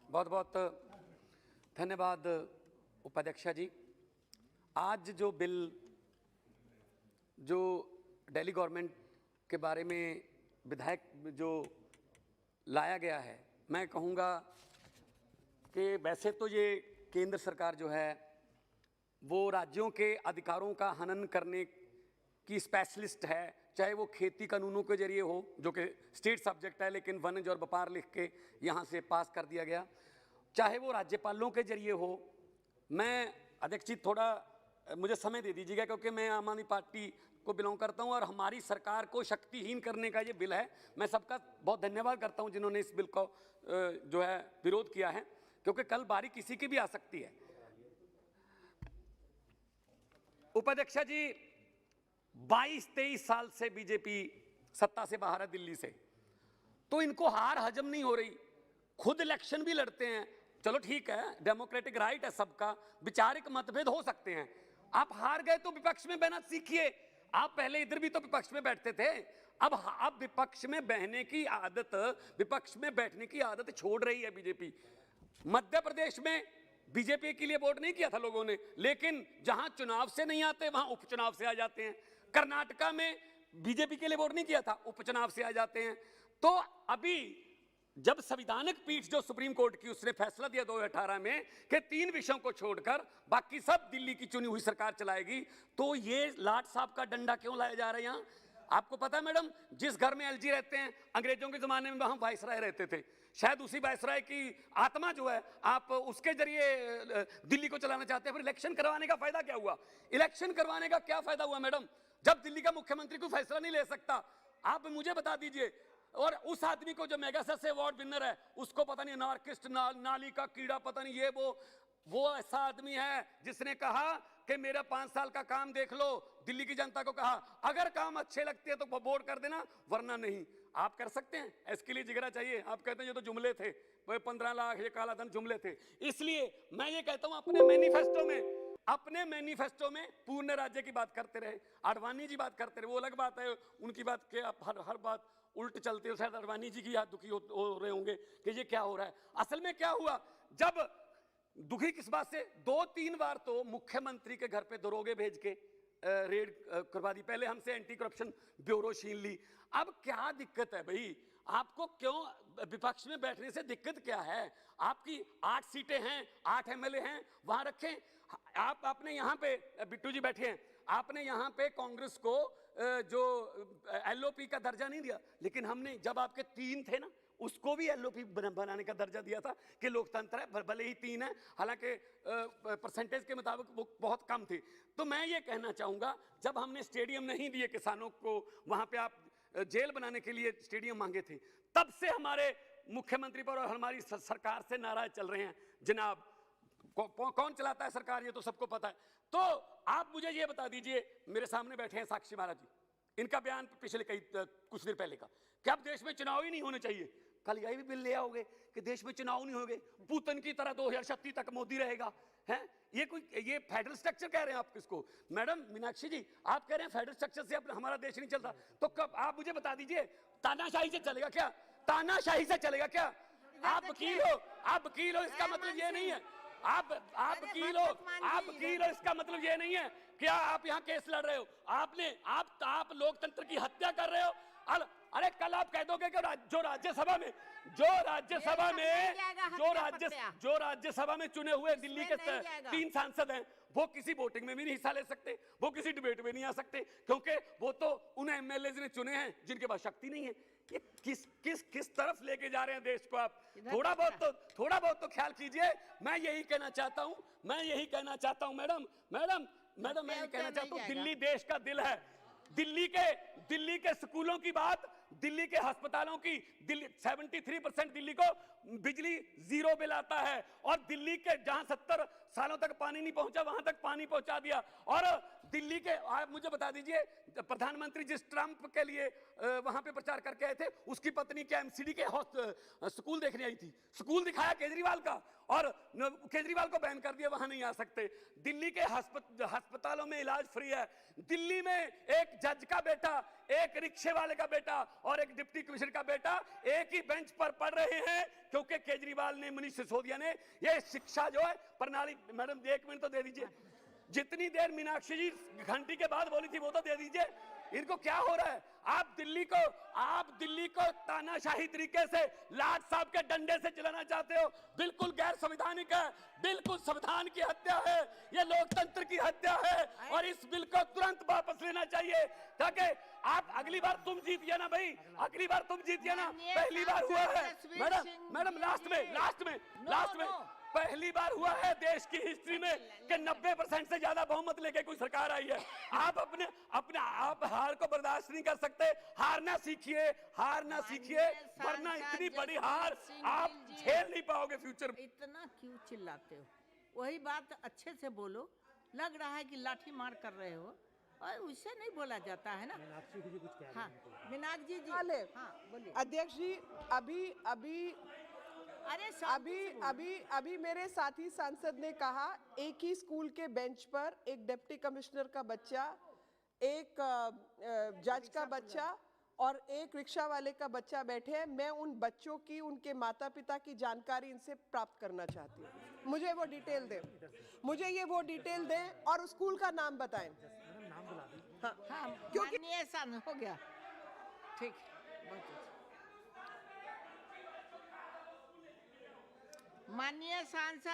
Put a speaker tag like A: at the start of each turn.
A: बहुत बहुत धन्यवाद उपाध्यक्षा जी। आज जो बिल जो दिल्ली गवर्नमेंट के बारे में विधायक जो लाया गया है, मैं कहूँगा कि वैसे तो ये केंद्र सरकार जो है वो राज्यों के अधिकारों का हनन करने की स्पेशलिस्ट है, चाहे वो खेती कानूनों के जरिए हो जो कि स्टेट सब्जेक्ट है, लेकिन वनिज और व्यापार लिख के यहाँ से पास कर दिया गया, चाहे वो राज्यपालों के जरिए हो। मैं अध्यक्ष जी थोड़ा मुझे समय दे दीजिएगा क्योंकि मैं आम आदमी पार्टी को बिलोंग करता हूं और हमारी सरकार को शक्तिहीन करने का ये बिल है। मैं सबका बहुत धन्यवाद करता हूं जिन्होंने इस बिल को जो है विरोध किया है, क्योंकि कल बारी किसी की भी आ सकती है। उपाध्यक्षा जी 22-23 साल से बीजेपी सत्ता से बाहर है दिल्ली से, तो इनको हार हजम नहीं हो रही। खुद इलेक्शन भी लड़ते हैं, चलो ठीक है, डेमोक्रेटिक राइट है सबका, विचारिक मतभेद हो सकते हैं। आप हार गए तो विपक्ष में बहना सीखिए। आप पहले इधर भी तो विपक्ष में बैठते थे, अब विपक्ष में बहने की आदत, विपक्ष में बैठने की आदत छोड़ रही है बीजेपी। मध्य प्रदेश में बीजेपी के लिए वोट नहीं किया था लोगों ने, लेकिन जहां चुनाव से नहीं आते वहां उपचुनाव से आ जाते हैं। कर्नाटका में बीजेपी के लिए वोट नहीं किया था, उपचुनाव से आ जाते हैं। तो अभी जब संवैधानिक पीठ जो सुप्रीम कोर्ट की उसने फैसला दिया 2018 में कि 3 विषयों को छोड़कर बाकी सब दिल्ली की चुनी हुई सरकार चलाएगी, तो ये लाट साहब का डंडा क्यों लाया जा रहा है यहाँ? आपको पता है मैडम, जिस घर में एलजी रहते हैं, अंग्रेजों के जमाने में वहां वायसराय रहते थे, शायद उसी वायसराय की आत्मा जो है आप उसके जरिए दिल्ली को चलाना चाहते हैं। फिर इलेक्शन करवाने का फायदा क्या हुआ? इलेक्शन करवाने का क्या फायदा हुआ मैडम, जब दिल्ली का मुख्यमंत्री कोई फैसला नहीं ले सकता? आप मुझे बता दीजिए। और उस आदमी को जो मेगासेस से अवार्ड विनर है उसको पता नहीं नार्किस्ट नाली का कीड़ा पता नहीं ये वो ऐसा आदमी है जिसने कहा कि मेरा 5 साल का काम देख लो। दिल्ली की जनता को कहा अगर काम अच्छे लगते हैं तो वोट कर देना, वरना नहीं। आप कर सकते हैं, इसके लिए जिगरा चाहिए। आप कहते हैं ये तो जुमले थे, वो 15 लाख ये काला धन जुमले थे। इसलिए मैं ये कहता हूं अपने मैनिफेस्टो में पूर्ण राज्य की बात करते रहे। आडवाणी जी बात करते रहे, वो अलग बात है, उनकी बात के आप हर बात उल्ट चलते हो। शायद आडवाणी जी की याद दुखी हो रहे होंगे कि ये क्या हो रहा है। असल में क्या हुआ, जब दुखी किस बात से, 2-3 बार तो मुख्यमंत्री के घर पे दरोगे भेज के रेड करवा दी। पहले हमसे एंटी करप्शन ब्यूरो छीन ली। अब क्या दिक्कत है भाई, आपको क्यों विपक्ष में बैठने से दिक्कत क्या है? आपकी 8 सीटें हैं, 8 एमएलए हैं, वहां रखें। आपने यहाँ पे बिट्टू जी बैठे हैं, आपने यहाँ पे कांग्रेस को जो एलओपी का दर्जा नहीं दिया, लेकिन हमने जब आपके 3 थे ना उसको भी एलओपी बनाने का दर्जा दिया था कि लोकतंत्र है, भले ही 3 है, हालांकि परसेंटेज के मुताबिक वो बहुत कम थे। तो मैं ये कहना चाहूँगा, जब हमने स्टेडियम नहीं दिए किसानों को, वहाँ पे आप जेल बनाने के लिए स्टेडियम मांगे थे, तब से हमारे मुख्यमंत्री पर और हमारी सरकार से नाराज चल रहे हैं। जनाब कौन चलाता है सरकार ये तो सबको पता है। तो आप मुझे ये बता दीजिए, मेरे सामने बैठे हैं साक्षी महाराज जी, इनका बयान पिछले कुछ दिन पहले का कि अब देश में चुनाव ही नहीं होने चाहिए। कल यही भी बिल ले आओगे कि देश में चुनाव नहीं होंगे, पुतिन की तरह 2036 तक मोदी रहेगा। है ये फेडरल स्ट्रक्चर कह रहे हैं आप किसको? मैडम मीनाक्षी जी, आप कह रहे हैं फेडरल स्ट्रक्चर से हमारा देश नहीं चलता, तो कब आप मुझे बता दीजिए तानाशाही से चलेगा क्या? तानाशाही से चलेगा क्या? आप वकील हो, इसका मतलब ये नहीं है आप वकील हो, इसका मतलब ये नहीं है कि आप यहाँ केस लड़ रहे हो। आप लोकतंत्र की हत्या कर रहे हो। अरे कल आप कह दोगे कि जो राज्यसभा में चुने हुए दिल्ली के 3 सांसद हैं, वो किसी वोटिंग में भी नहीं हिस्सा ले सकते, वो किसी डिबेट में नहीं आ सकते, क्योंकि वो तो उन एमएलए ने चुने हैं जिनके पास शक्ति नहीं है। ये किस तरफ लेके जा रहे हैं देश को आप? थोड़ा बहुत तो ख्याल कीजिए। मैं यही कहना चाहता हूं मैडम, मैं ये कहना चाहता हूं, दिल्ली देश का दिल है। दिल्ली के स्कूलों की बात, दिल्ली के अस्पतालों की, 73% दिल्ली को बिजली 0 बिल आता है, और दिल्ली के जहां 70 सालों तक पानी नहीं पहुंचा वहां तक पानी पहुंचा दिया। और दिल्ली के, आप मुझे बता दीजिए, प्रधानमंत्री जिस ट्रंप के लिए वहां पे प्रचार करके आए थे, उसकी पत्नी क्या एमसीडी के स्कूल देखने आई थी? स्कूल दिखाया केजरीवाल का, और केजरीवाल को बैन कर दिया, वहां नहीं आ सकते। दिल्ली के अस्पतालों में इलाज फ्री है। दिल्ली में एक जज का बेटा, एक रिक्शे वाले का बेटा और एक डिप्टी कमिश्नर का बेटा एक ही बेंच पर पढ़ रहे हैं क्योंकि केजरीवाल ने, मनीष सिसोदिया ने ये शिक्षा जो है प्रणाली, मैडम 1 मिनट तो दे दीजिए, जितनी देर मीनाक्षी जी घंटी के बाद बोली थी वो तो दे दीजिए। इनको क्या हो रहा है? आप दिल्ली को तानाशाही तरीके से लाट साहब के डंडे से चलाना चाहते हो। बिल्कुल गैर संवैधानिक है, बिल्कुल संविधान की हत्या है, ये लोकतंत्र की हत्या है और इस बिल को तुरंत वापस लेना चाहिए ताकि आप अगली बार तुम जीतिए ना भाई, अगली बार तुम जीतिए ना। पहली बार हुआ है मैडम, लास्ट में पहली बार हुआ है देश की हिस्ट्री में कि 90% से ज्यादा बहुमत लेके कोई सरकार आई है। आप आप हार को बर्दाश्त नहीं कर सकते। हारना सीखिए वरना इतनी बड़ी हार आप झेल नहीं पाओगे फ्यूचर में।
B: इतना क्यों चिल्लाते हो? वही बात अच्छे से बोलो। लग रहा है कि लाठी मार कर रहे हो और उससे नहीं बोला जाता है ना। मीनाक्षी जी कुछ कह रहे हैं। हाँ, मीनाक्षी जी, हाँ बोलिए।
C: अध्यक्ष जी, अभी मेरे साथी सांसद ने कहा एक ही स्कूल के बेंच पर एक डिप्टी कमिश्नर का बच्चा, एक जज का बच्चा और एक रिक्शा वाले का बच्चा बैठे हैं। मैं उन बच्चों की, उनके माता पिता की जानकारी इनसे प्राप्त करना चाहती हूँ। मुझे वो डिटेल दें और स्कूल का नाम बताएं।
B: हाँ, क्योंकि हो गया। ठीक, बहुत अच्छा। माननीय सांसद